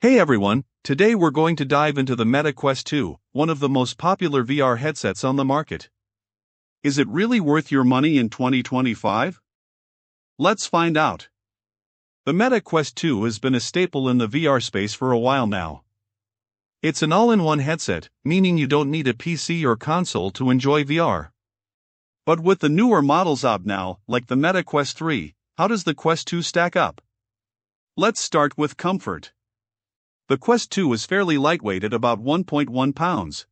Hey everyone, today we're going to dive into the Meta Quest 2, one of the most popular VR headsets on the market. Is it really worth your money in 2025? Let's find out. The Meta Quest 2 has been a staple in the VR space for a while now. It's an all-in-one headset, meaning you don't need a PC or console to enjoy VR. But with the newer models out now, like the Meta Quest 3, how does the Quest 2 stack up? Let's start with comfort. The Quest 2 is fairly lightweight at about 1.1 pounds.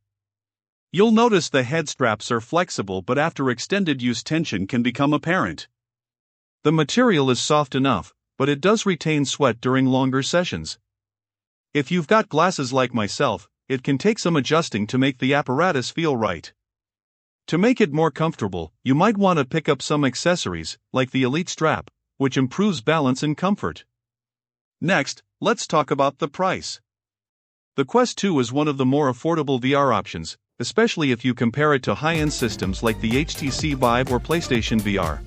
You'll notice the head straps are flexible, but after extended use tension can become apparent. The material is soft enough, but it does retain sweat during longer sessions. If you've got glasses like myself, it can take some adjusting to make the apparatus feel right. To make it more comfortable, you might want to pick up some accessories, like the Elite strap, which improves balance and comfort. Next, let's talk about the price. The Quest 2 is one of the more affordable VR options, especially if you compare it to high-end systems like the HTC Vive or PlayStation VR.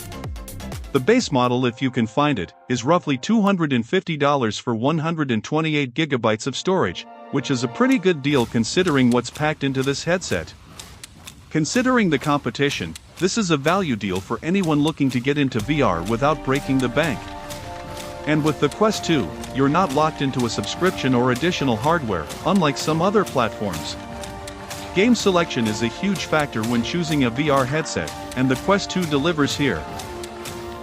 The base model, if you can find it, is roughly $250 for 128 gigabytes of storage, which is a pretty good deal considering what's packed into this headset. Considering the competition, this is a value deal for anyone looking to get into VR without breaking the bank. And with the Quest 2, you're not locked into a subscription or additional hardware, unlike some other platforms. Game selection is a huge factor when choosing a VR headset, and the Quest 2 delivers here.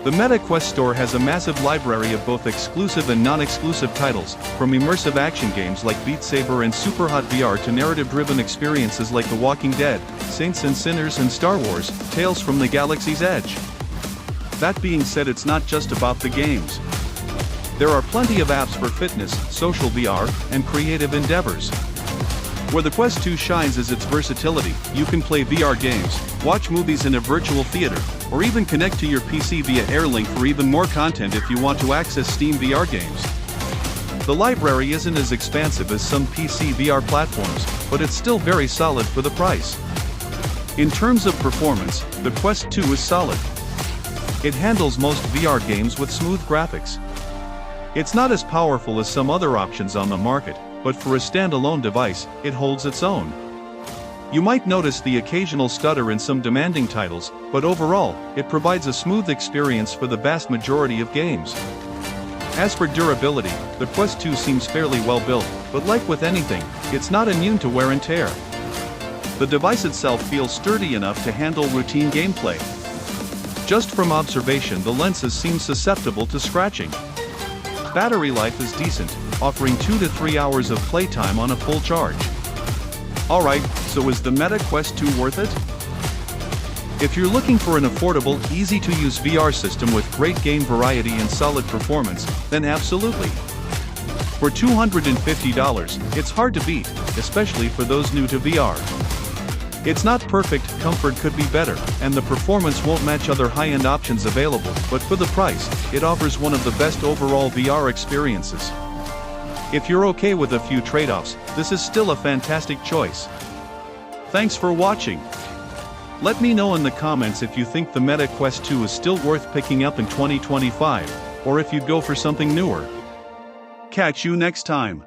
The Meta Quest store has a massive library of both exclusive and non-exclusive titles, from immersive action games like Beat Saber and Superhot VR to narrative-driven experiences like The Walking Dead, Saints and Sinners and Star Wars, Tales from the Galaxy's Edge. That being said, it's not just about the games. There are plenty of apps for fitness, social VR, and creative endeavors. Where the Quest 2 shines is its versatility. You can play VR games, watch movies in a virtual theater, or even connect to your PC via Airlink for even more content if you want to access Steam VR games. The library isn't as expansive as some PC VR platforms, but it's still very solid for the price. In terms of performance, the Quest 2 is solid. It handles most VR games with smooth graphics. It's not as powerful as some other options on the market, but for a standalone device, it holds its own. You might notice the occasional stutter in some demanding titles, but overall, it provides a smooth experience for the vast majority of games. As for durability, the Quest 2 seems fairly well built, but like with anything, it's not immune to wear and tear. The device itself feels sturdy enough to handle routine gameplay. Just from observation, the lenses seem susceptible to scratching. Battery life is decent, offering 2 to 3 hours of playtime on a full charge. Alright, so is the Meta Quest 2 worth it? If you're looking for an affordable, easy-to-use VR system with great game variety and solid performance, then absolutely. For $250, it's hard to beat, especially for those new to VR. It's not perfect, comfort could be better, and the performance won't match other high-end options available, but for the price, it offers one of the best overall VR experiences. If you're okay with a few trade-offs, this is still a fantastic choice. Thanks for watching. Let me know in the comments if you think the Meta Quest 2 is still worth picking up in 2025, or if you'd go for something newer. Catch you next time.